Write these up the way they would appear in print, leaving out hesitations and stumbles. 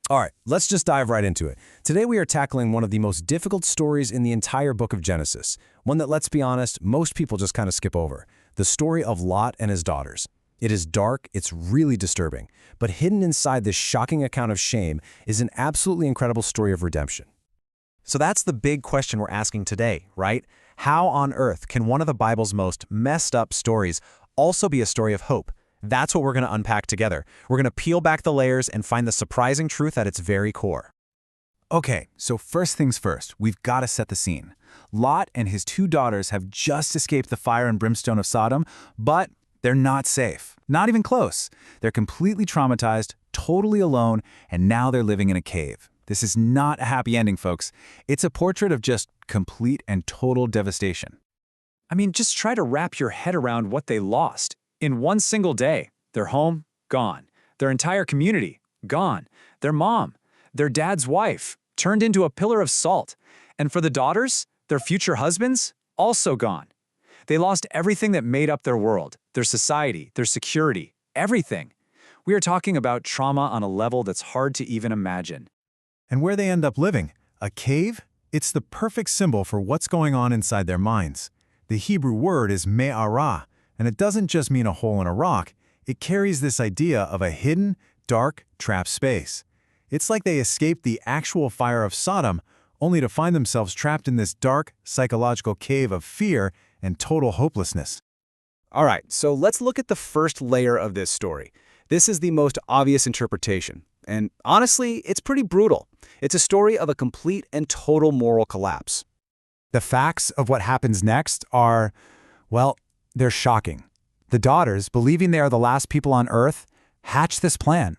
All right, let's just dive right into it. Today we are tackling one of the most difficult stories in the entire book of Genesis, one that, let's be honest, most people just kind of skip over, the story of Lot and his daughters. It is dark, it's really disturbing, but hidden inside this shocking account of shame is an absolutely incredible story of redemption. So that's the big question we're asking today, right? How on earth can one of the Bible's most messed up stories also be a story of hope? That's what we're going to unpack together. We're going to peel back the layers and find the surprising truth at its very core. Okay, so first things first, we've got to set the scene. Lot and his two daughters have just escaped the fire and brimstone of Sodom, but they're not safe. Not even close. They're completely traumatized, totally alone, and now they're living in a cave. This is not a happy ending, folks. It's a portrait of just complete and total devastation. I mean, just try to wrap your head around what they lost. In one single day, their home, gone. Their entire community, gone. Their mom, their dad's wife, turned into a pillar of salt. And for the daughters, their future husbands, also gone. They lost everything that made up their world, their society, their security, everything. We are talking about trauma on a level that's hard to even imagine. And where they end up living, a cave? It's the perfect symbol for what's going on inside their minds. The Hebrew word is me'ara, and it doesn't just mean a hole in a rock. It carries this idea of a hidden, dark, trapped space. It's like they escaped the actual fire of Sodom, only to find themselves trapped in this dark, psychological cave of fear and total hopelessness. All right, so let's look at the first layer of this story. This is the most obvious interpretation. And honestly, it's pretty brutal. It's a story of a complete and total moral collapse. The facts of what happens next are, well, they're shocking. The daughters, believing they are the last people on earth, hatch this plan.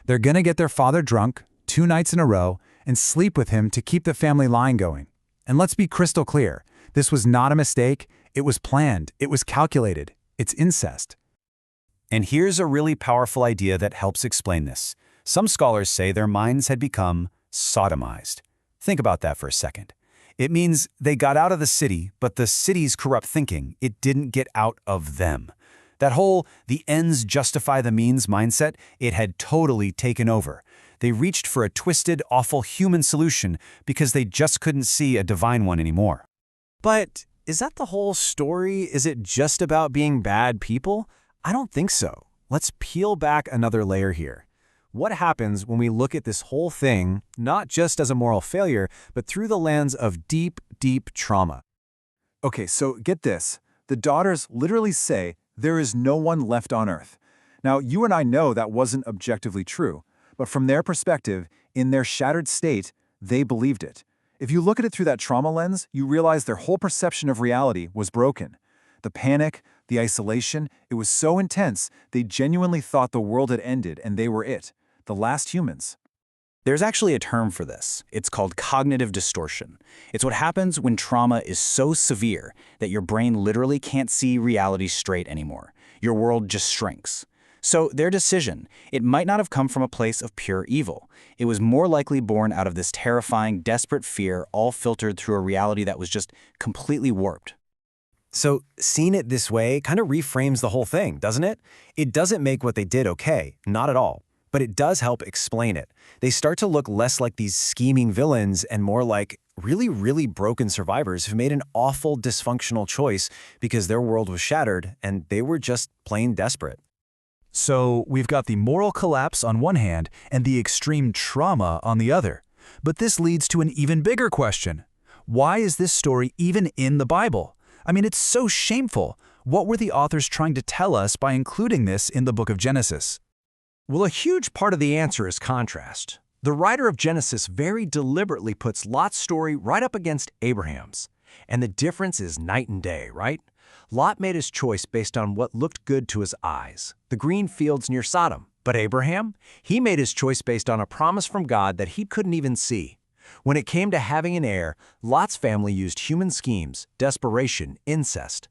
They're going to get their father drunk 2 nights in a row and sleep with him to keep the family line going. And let's be crystal clear. This was not a mistake. It was planned. It was calculated. It's incest. And here's a really powerful idea that helps explain this. Some scholars say their minds had become sodomized. Think about that for a second. It means they got out of the city, but the city's corrupt thinking, it didn't get out of them. That whole the ends justify the means mindset, it had totally taken over. They reached for a twisted, awful human solution because they just couldn't see a divine one anymore. But is that the whole story? Is it just about being bad people? I don't think so. Let's peel back another layer here. What happens when we look at this whole thing, not just as a moral failure, but through the lens of deep, deep trauma? Okay, so get this. The daughters literally say, "There is no one left on earth." Now, you and I know that wasn't objectively true, but from their perspective, in their shattered state, they believed it. If you look at it through that trauma lens, you realize their whole perception of reality was broken. The panic, the isolation, it was so intense, they genuinely thought the world had ended and they were it. The last humans. There's actually a term for this. It's called cognitive distortion. It's what happens when trauma is so severe that your brain literally can't see reality straight anymore. Your world just shrinks. So their decision, it might not have come from a place of pure evil. It was more likely born out of this terrifying, desperate fear, all filtered through a reality that was just completely warped. So seeing it this way kind of reframes the whole thing, doesn't it? It doesn't make what they did okay, not at all. But it does help explain it. They start to look less like these scheming villains and more like really, really broken survivors who made an awful, dysfunctional choice because their world was shattered and they were just plain desperate. So we've got the moral collapse on one hand and the extreme trauma on the other. But this leads to an even bigger question. Why is this story even in the Bible? I mean, it's so shameful. What were the authors trying to tell us by including this in the book of Genesis? Well, a huge part of the answer is contrast. The writer of Genesis very deliberately puts Lot's story right up against Abraham's. And the difference is night and day, right? Lot made his choice based on what looked good to his eyes, the green fields near Sodom. But Abraham, he made his choice based on a promise from God that he couldn't even see. When it came to having an heir, Lot's family used human schemes, desperation, incest.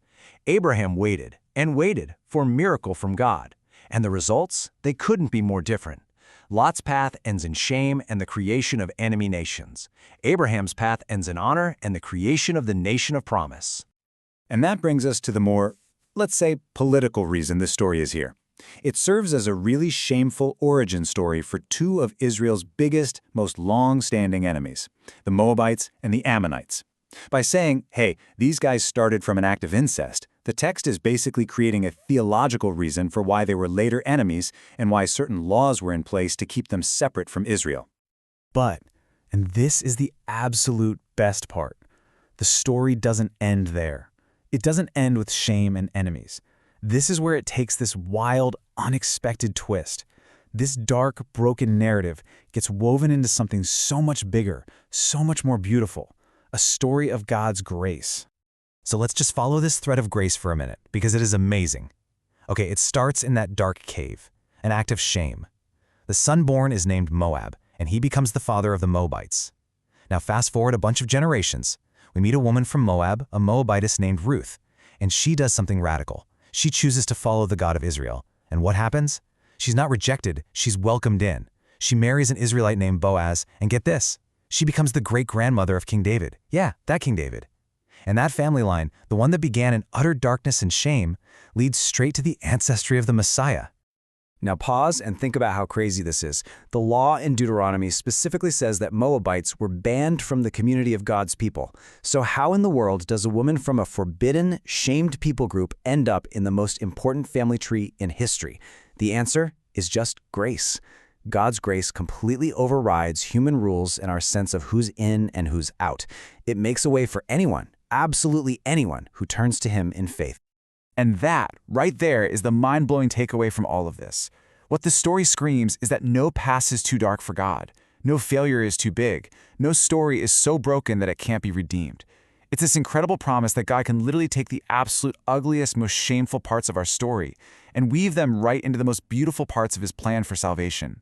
Abraham waited and waited for a miracle from God. And the results? They couldn't be more different. Lot's path ends in shame and the creation of enemy nations. Abraham's path ends in honor and the creation of the nation of promise. And that brings us to the more, let's say, political reason this story is here. It serves as a really shameful origin story for two of Israel's biggest, most long-standing enemies, the Moabites and the Ammonites. By saying, hey, these guys started from an act of incest, the text is basically creating a theological reason for why they were later enemies and why certain laws were in place to keep them separate from Israel. But, and this is the absolute best part, the story doesn't end there. It doesn't end with shame and enemies. This is where it takes this wild, unexpected twist. This dark, broken narrative gets woven into something so much bigger, so much more beautiful, a story of God's grace. So let's just follow this thread of grace for a minute, because it is amazing. Okay, it starts in that dark cave, an act of shame. The son born is named Moab, and he becomes the father of the Moabites. Now fast forward a bunch of generations. We meet a woman from Moab, a Moabitess named Ruth, and she does something radical. She chooses to follow the God of Israel. And what happens? She's not rejected, she's welcomed in. She marries an Israelite named Boaz, and get this, she becomes the great-grandmother of King David. Yeah, that King David. And that family line, the one that began in utter darkness and shame, leads straight to the ancestry of the Messiah. Now pause and think about how crazy this is. The law in Deuteronomy specifically says that Moabites were banned from the community of God's people. So how in the world does a woman from a forbidden, shamed people group end up in the most important family tree in history? The answer is just grace. God's grace completely overrides human rules and our sense of who's in and who's out. It makes a way for anyone, absolutely anyone, who turns to Him in faith. And that, right there, is the mind-blowing takeaway from all of this. What the story screams is that no past is too dark for God. No failure is too big. No story is so broken that it can't be redeemed. It's this incredible promise that God can literally take the absolute ugliest, most shameful parts of our story and weave them right into the most beautiful parts of His plan for salvation.